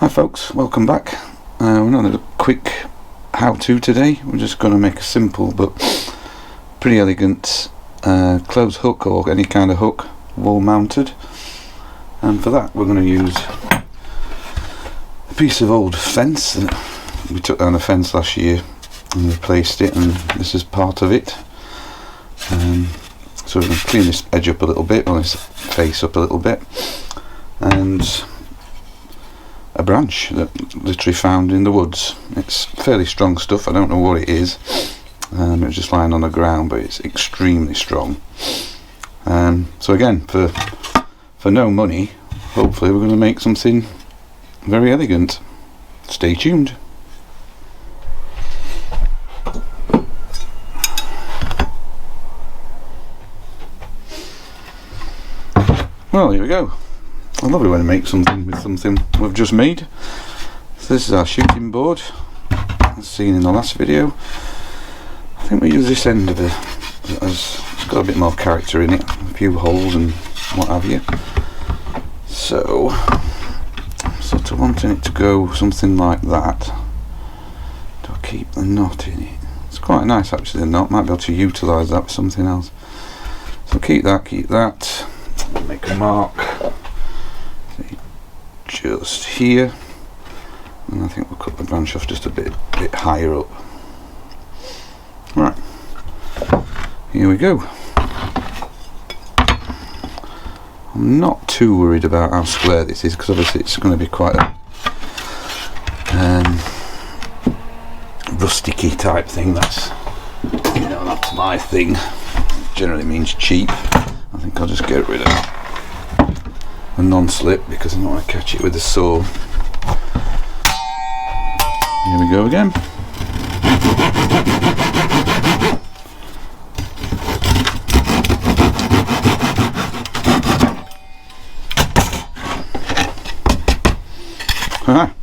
Hi folks, welcome back. Another quick how-to today. We're just going to make a simple but pretty elegant clothes hook, or any kind of hook, wall mounted. And for that we're going to use a piece of old fence that we took down a fence last year and replaced it, and this is part of it. So we're going to clean this edge up a little bit, or this face up a little bit, and a branch that literally found in the woods. It's fairly strong stuff, I don't know what it is. It was just lying on the ground, but it's extremely strong. So again, for no money, hopefully we're going to make something very elegant. Stay tuned. Well, here we go. I love it when I make something with something we've just made. So this is our shooting board, as seen in the last video. I think we use this end of it as it's got a bit more character in it, a few holes and what have you. So I'm sort of wanting it to go something like that. Do I keep the knot in it? It's quite nice actually, the knot. Might be able to utilise that for something else. So keep that. Make a mark just here, and I think we'll cut the branch off just a bit higher up. Right, here we go. I'm not too worried about how square this is, because obviously it's going to be quite a rusticy type thing. That's my thing. It generally means cheap. I think I'll just get rid of a non-slip because I don't want to catch it with the saw. Here we go again. Aha.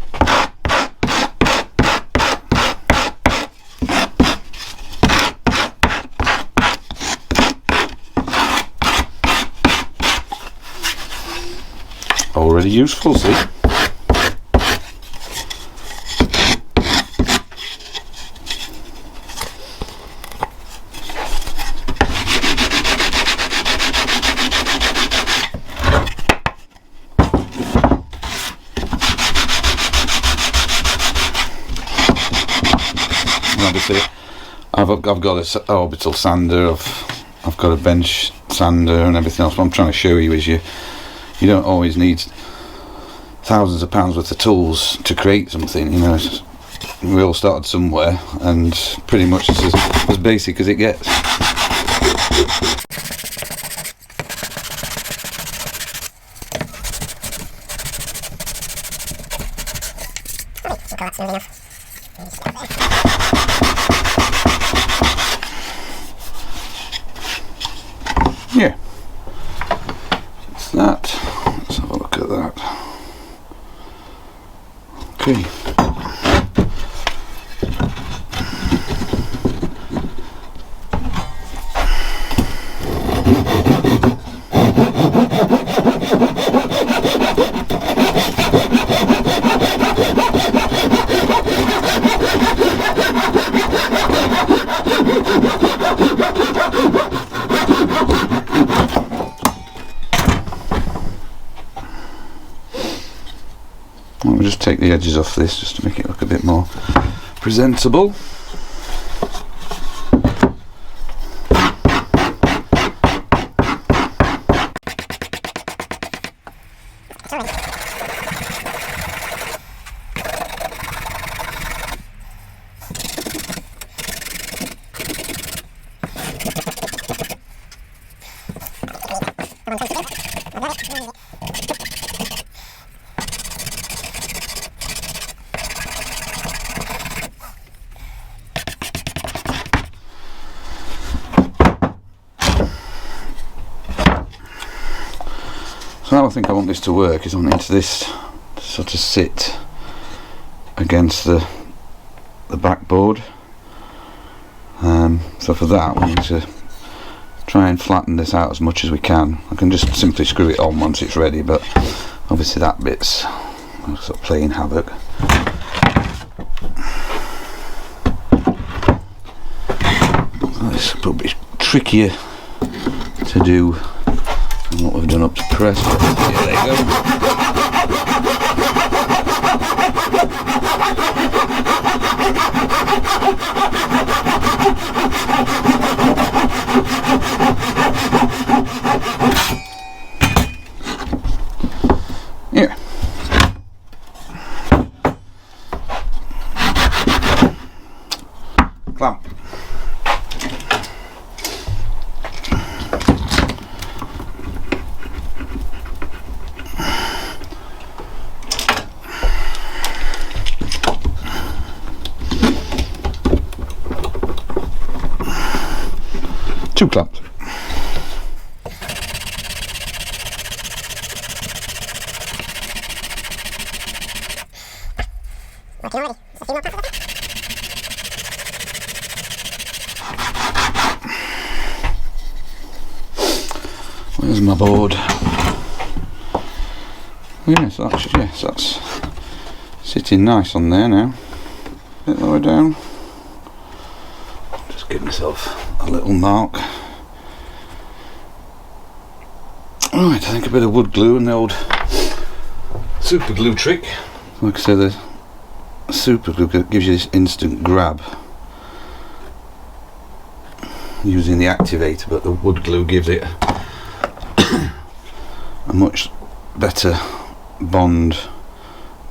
Already useful, see? Obviously, I've got an orbital sander, I've got a bench sander and everything else. What I'm trying to show you is you don't always need thousands of pounds worth of tools to create something. You know, we all started somewhere, and pretty much it's as basic as it gets. Yeah, it's that. Let's have a look at that. Okay. We'll just take the edges off this just to make it look a bit more presentable. So how I think I want this to work is I want this to sort of sit against the backboard. So for that we need to try and flatten this out as much as we can. I can just simply screw it on once it's ready, but obviously that bit's sort of playing havoc. This will be trickier to do than what we've done up to press, but yeah, there you go. Here. Clamp. Two clamps. Where's my board? Yes, that's sitting nice on there now. A bit lower down. Just give myself a little mark. Right, I think a bit of wood glue and the old super glue trick. Like I said, the super glue gives you this instant grab using the activator, but the wood glue gives it a much better bond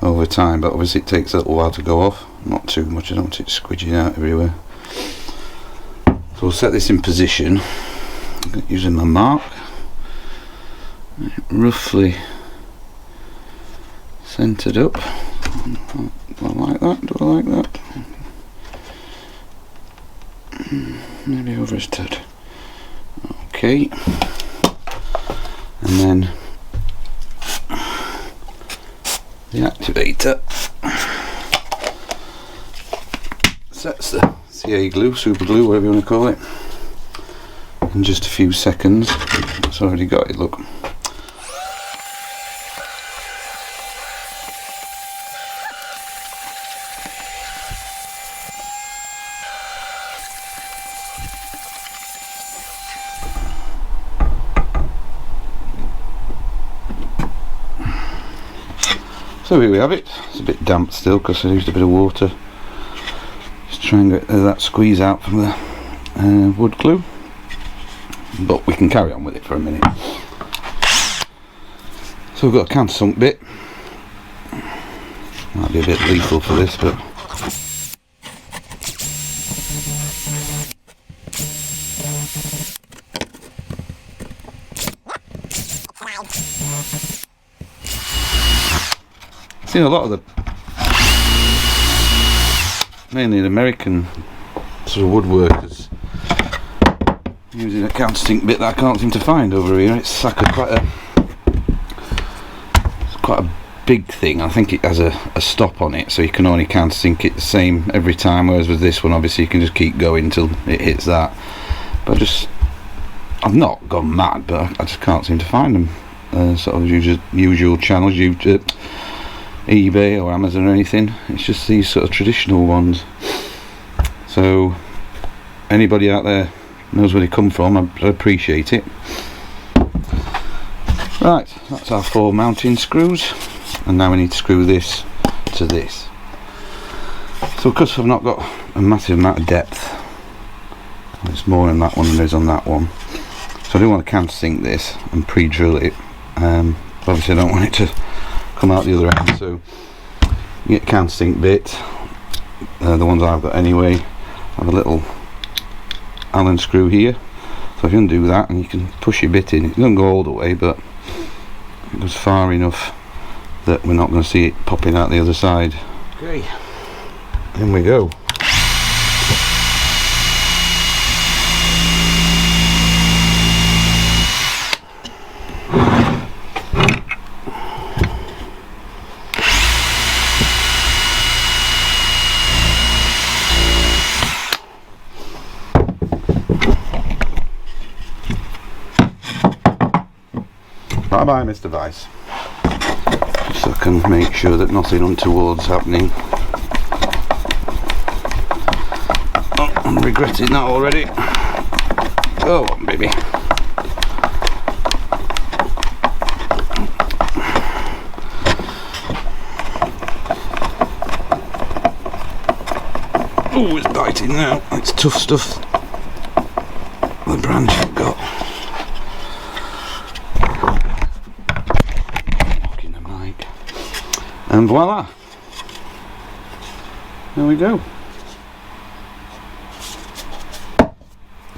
over time, but obviously it takes a little while to go off. Not too much, I don't want it squidging out everywhere. So we'll set this in position using my mark, roughly centered up. Do I like that? Do I like that? Maybe over his head. Okay, and then the activator sets the CA glue, super glue, whatever you want to call it, in just a few seconds. It's already got it, look. So here we have it. It's a bit damp still because I used a bit of water. Just try and get that squeeze out from the wood glue. But we can carry on with it for a minute. So we've got a countersunk bit. Might be a bit lethal for this, but I've seen a lot of the mainly the American sort of woodworkers using a countersink bit that I can't seem to find over here. It's like quite a big thing. I think it has a stop on it, so you can only countersink it the same every time, whereas with this one obviously you can just keep going until it hits that. But I've not gone mad, but I just can't seem to find them. Sort of usual channels, YouTube, eBay or Amazon or anything. It's just these sort of traditional ones. So anybody out there knows where they come from, I appreciate it. Right, that's our 4 mounting screws, and now we need to screw this to this. So because I've not got a massive amount of depth, it's more on that one than there is on that one, so I do want to countersink this and pre-drill it. Obviously I don't want it to come out the other end, so you get countersink bit, the ones I've got anyway. I have a little Allen screw here, so I can do that and you can push your bit in. It doesn't go all the way, but it goes far enough that we're not going to see it popping out the other side. Okay, in we go. Bye bye, Mr. Vice. so I can make sure that nothing untoward's happening. Oh, I'm regretting that already. Go on, baby. Oh, it's biting now. It's tough stuff. The branch I've got. Locking the mic. And voila. There we go.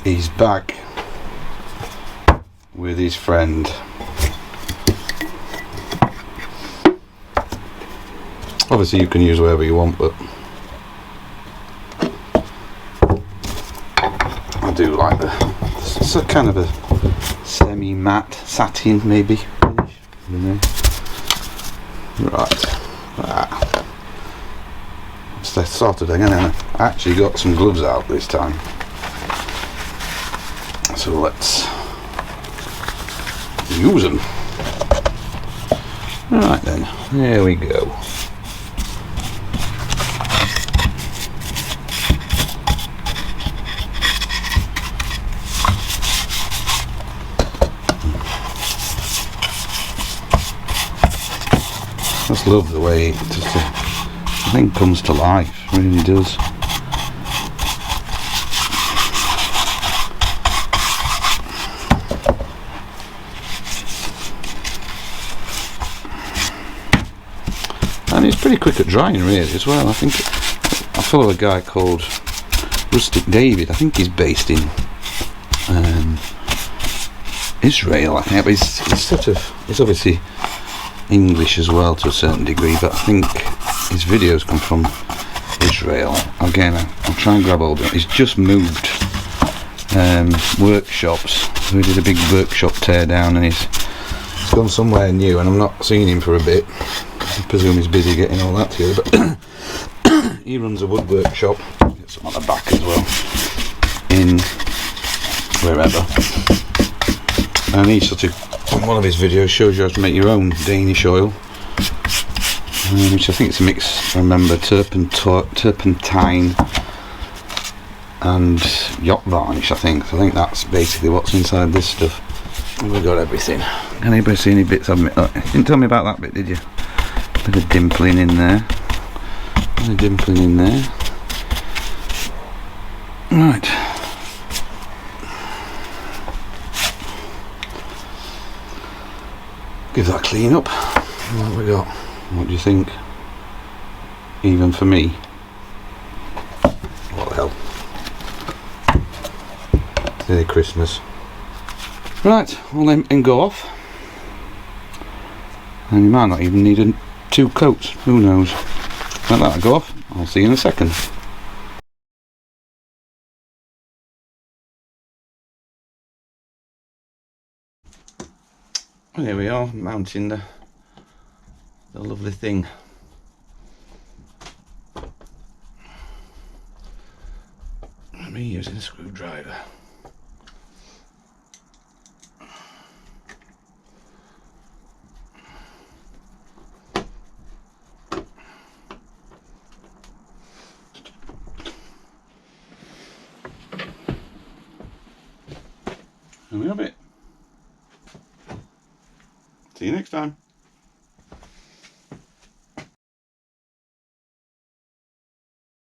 He's back with his friend. Obviously you can use whatever you want, but I do like it's a kind of a semi-matte satin maybe finish. I don't know. Right. So sorted again. I actually got some gloves out this time. So let's use them. Right then, there we go. I just love the way it just, I think, comes to life, really does. And it's pretty quick at drying really as well. I think I follow a guy called Rustic David. I think he's based in Israel, I think, but he's obviously English as well to a certain degree, but I think his videos come from Israel. Again, I'll try and grab hold of it. He's just moved workshops. So we did a big workshop tear down, and he's gone somewhere new, and I'm not seeing him for a bit. I presume he's busy getting all that together, but he runs a wood workshop. Get some on the back as well, in wherever. And he sort of, on one of his videos, shows you how to make your own Danish oil, which I think it's a mix, if I remember, turpentine and yacht varnish, I think. So I think that's basically what's inside this stuff. And we've got everything. Can anybody see any bits of it? Oh, you didn't tell me about that bit, did you? Bit of dimpling in there. Bit of dimpling in there. Right. Give that a clean up. What have we got? What do you think? Even for me? What the hell? It's nearly Christmas. Right, well then go off. And you might not even need 2 coats, who knows. Let that go off. I'll see you in a second. And here we are, mounting the lovely thing. Me using a screwdriver. And we have it. See you next time.